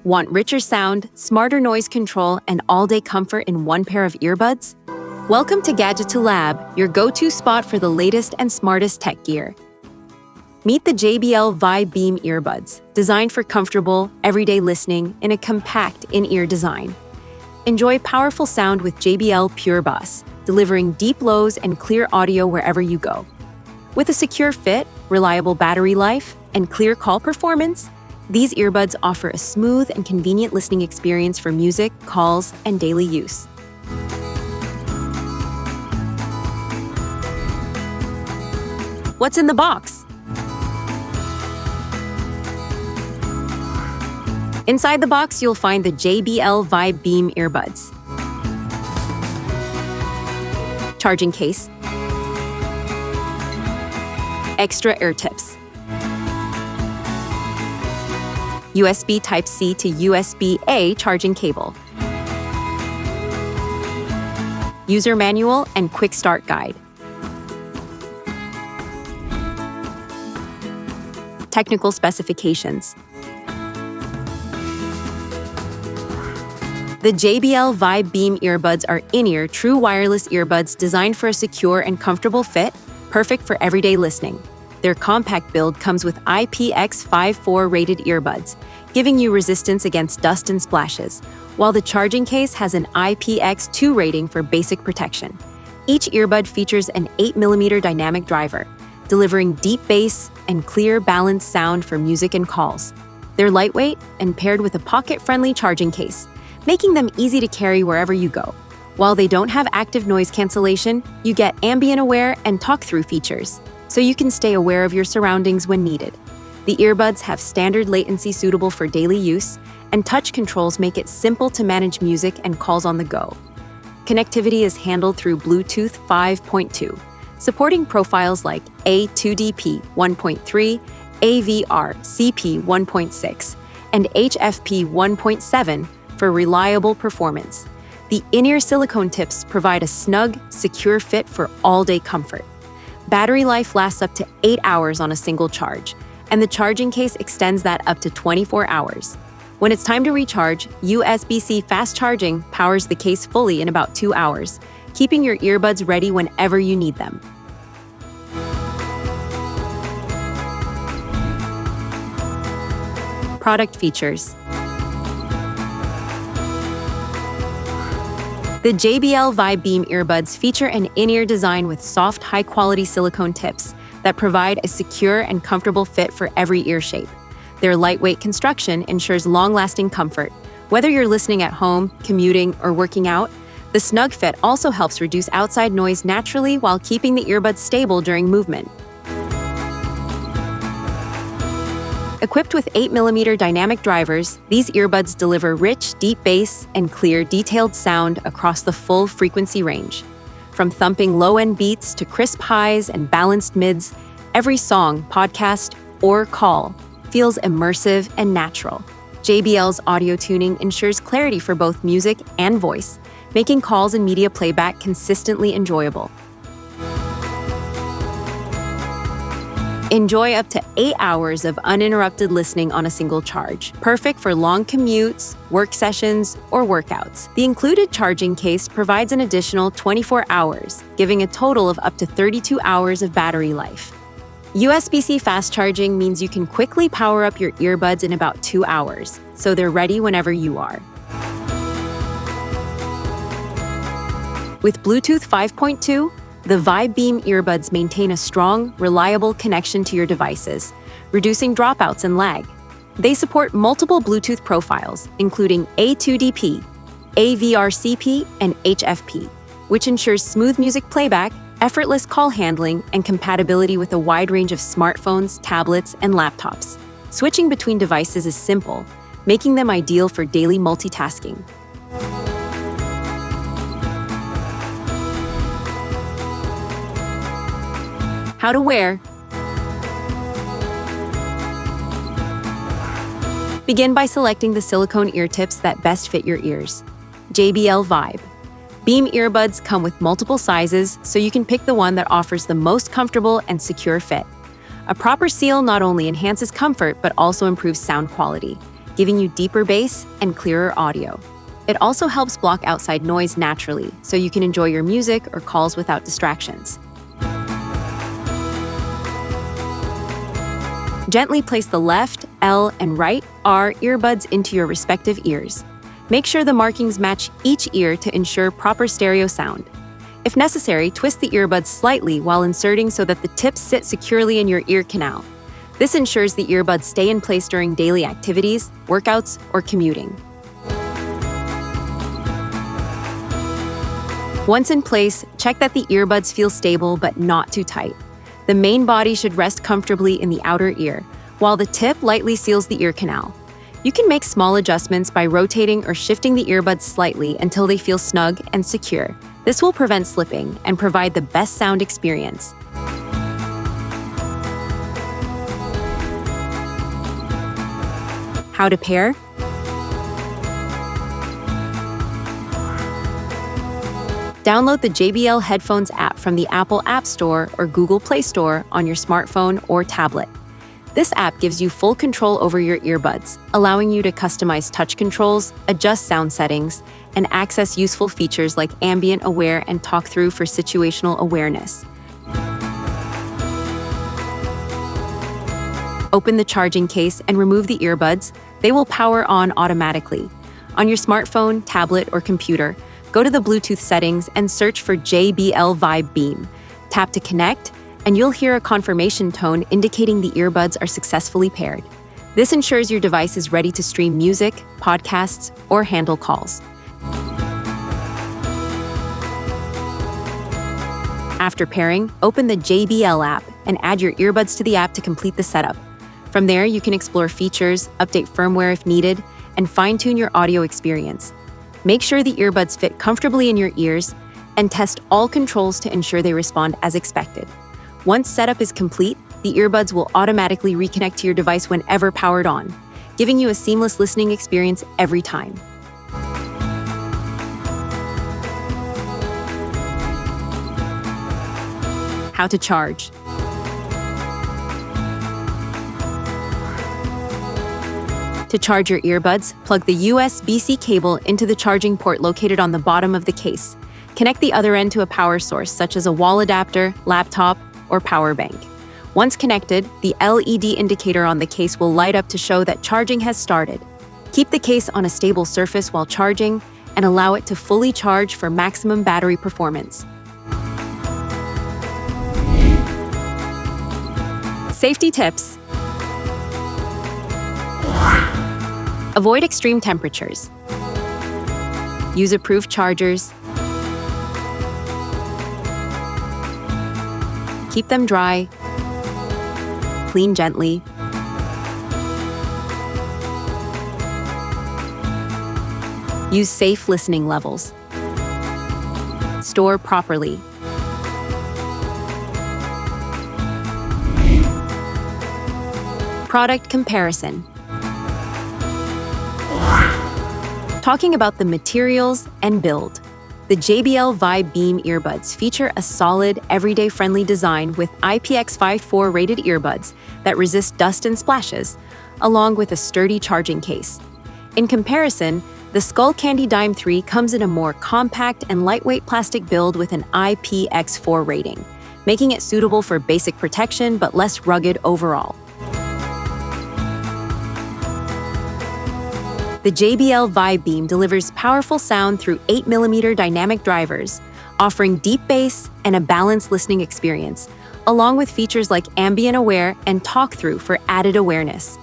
Want richer sound, smarter noise control, and all-day comfort in one pair of earbuds? Welcome to Gadgeto Lab, your go-to spot for the latest and smartest tech gear. Meet the JBL Vibe Beam Earbuds, designed for comfortable, everyday listening in a compact in-ear design. Enjoy powerful sound with JBL Pure Bass, delivering deep lows and clear audio wherever you go. With a secure fit, reliable battery life, and clear call performance, these earbuds offer a smooth and convenient listening experience for music, calls, and daily use. What's in the box? Inside the box, you'll find the JBL Vibe Beam Earbuds, charging case, extra ear tips, USB Type-C to USB-A charging cable, user manual and quick start guide, technical specifications. The JBL Vibe Beam Earbuds are in-ear, true wireless earbuds designed for a secure and comfortable fit, perfect for everyday listening. Their compact build comes with IPX54 rated earbuds, giving you resistance against dust and splashes, while the charging case has an IPX2 rating for basic protection. Each earbud features an 8mm dynamic driver, delivering deep bass and clear, balanced sound for music and calls. They're lightweight and paired with a pocket-friendly charging case, making them easy to carry wherever you go. While they don't have active noise cancellation, you get ambient-aware and talk-through features, so you can stay aware of your surroundings when needed. The earbuds have standard latency suitable for daily use, and touch controls make it simple to manage music and calls on the go. Connectivity is handled through Bluetooth 5.2, supporting profiles like A2DP 1.3, AVR-CP 1.6, and HFP 1.7 for reliable performance. The in-ear silicone tips provide a snug, secure fit for all-day comfort. Battery life lasts up to 8 hours on a single charge, and the charging case extends that up to 24 hours. When it's time to recharge, USB-C fast charging powers the case fully in about 2 hours, keeping your earbuds ready whenever you need them. Product features. The JBL Vibe Beam Earbuds feature an in-ear design with soft, high-quality silicone tips that provide a secure and comfortable fit for every ear shape. Their lightweight construction ensures long-lasting comfort. Whether you're listening at home, commuting, or working out, the snug fit also helps reduce outside noise naturally while keeping the earbuds stable during movement. Equipped with 8mm dynamic drivers, these earbuds deliver rich, deep bass and clear, detailed sound across the full frequency range. From thumping low-end beats to crisp highs and balanced mids, every song, podcast, or call feels immersive and natural. JBL's audio tuning ensures clarity for both music and voice, making calls and media playback consistently enjoyable. Enjoy up to 8 hours of uninterrupted listening on a single charge, perfect for long commutes, work sessions, or workouts. The included charging case provides an additional 24 hours, giving a total of up to 32 hours of battery life. USB-C fast charging means you can quickly power up your earbuds in about 2 hours, so they're ready whenever you are. With Bluetooth 5.2, the Vibe Beam earbuds maintain a strong, reliable connection to your devices, reducing dropouts and lag. They support multiple Bluetooth profiles, including A2DP, AVR-CP, and HFP, which ensures smooth music playback, effortless call handling, and compatibility with a wide range of smartphones, tablets, and laptops. Switching between devices is simple, making them ideal for daily multitasking. How to wear. Begin by selecting the silicone ear tips that best fit your ears. JBL Vibe. Beam earbuds come with multiple sizes, so you can pick the one that offers the most comfortable and secure fit. A proper seal not only enhances comfort, but also improves sound quality. giving you deeper bass and clearer audio. It also helps block outside noise naturally, so you can enjoy your music or calls without distractions. Gently place the left, L, and right, R earbuds into your respective ears. Make sure the markings match each ear to ensure proper stereo sound. If necessary, twist the earbuds slightly while inserting so that the tips sit securely in your ear canal. This ensures the earbuds stay in place during daily activities, workouts, or commuting. Once in place, check that the earbuds feel stable but not too tight. The main body should rest comfortably in the outer ear, while the tip lightly seals the ear canal. You can make small adjustments by rotating or shifting the earbuds slightly until they feel snug and secure. This will prevent slipping and provide the best sound experience. How to pair? Download the JBL Headphones app from the Apple App Store or Google Play Store on your smartphone or tablet. This app gives you full control over your earbuds, allowing you to customize touch controls, adjust sound settings, and access useful features like ambient aware and talk through for situational awareness. Open the charging case and remove the earbuds. They will power on automatically. On your smartphone, tablet, or computer, go to the Bluetooth settings and search for JBL Vibe Beam. Tap to connect, and you'll hear a confirmation tone indicating the earbuds are successfully paired. This ensures your device is ready to stream music, podcasts, or handle calls. After pairing, open the JBL app and add your earbuds to the app to complete the setup. From there, you can explore features, update firmware if needed, and fine-tune your audio experience. Make sure the earbuds fit comfortably in your ears, and test all controls to ensure they respond as expected. Once setup is complete, the earbuds will automatically reconnect to your device whenever powered on, giving you a seamless listening experience every time. How to charge. To charge your earbuds, plug the USB-C cable into the charging port located on the bottom of the case. Connect the other end to a power source such as a wall adapter, laptop, or power bank. Once connected, the LED indicator on the case will light up to show that charging has started. Keep the case on a stable surface while charging and allow it to fully charge for maximum battery performance. Safety tips. Avoid extreme temperatures. Use approved chargers. Keep them dry. Clean gently. Use safe listening levels. Store properly. Product comparison. Talking about the materials and build. The JBL Vibe Beam Earbuds feature a solid, everyday-friendly design with IPX54 rated earbuds that resist dust and splashes, along with a sturdy charging case. In comparison, the Skull Candy Dime 3 comes in a more compact and lightweight plastic build with an IPX4 rating, making it suitable for basic protection but less rugged overall. The JBL Vibe Beam delivers powerful sound through 8mm dynamic drivers, offering deep bass and a balanced listening experience, along with features like ambient aware and talk through for added awareness.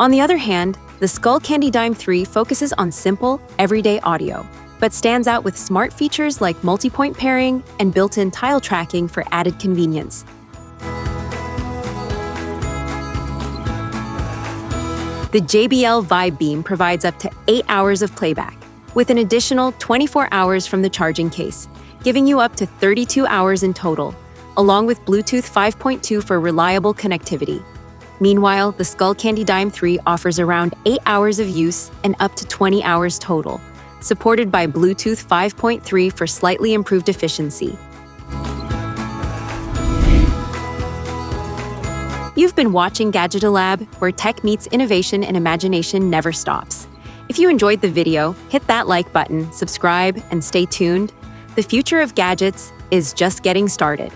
On the other hand, the Skull Candy Dime 3 focuses on simple, everyday audio, but stands out with smart features like multi-point pairing and built-in tile tracking for added convenience. The JBL Vibe Beam provides up to 8 hours of playback, with an additional 24 hours from the charging case, giving you up to 32 hours in total, along with Bluetooth 5.2 for reliable connectivity. Meanwhile, the Skull Candy Dime 3 offers around 8 hours of use and up to 20 hours total, supported by Bluetooth 5.3 for slightly improved efficiency. You've been watching Gadgeto Lab, where tech meets innovation and imagination never stops. If you enjoyed the video, hit that like button, subscribe, and stay tuned. The future of gadgets is just getting started.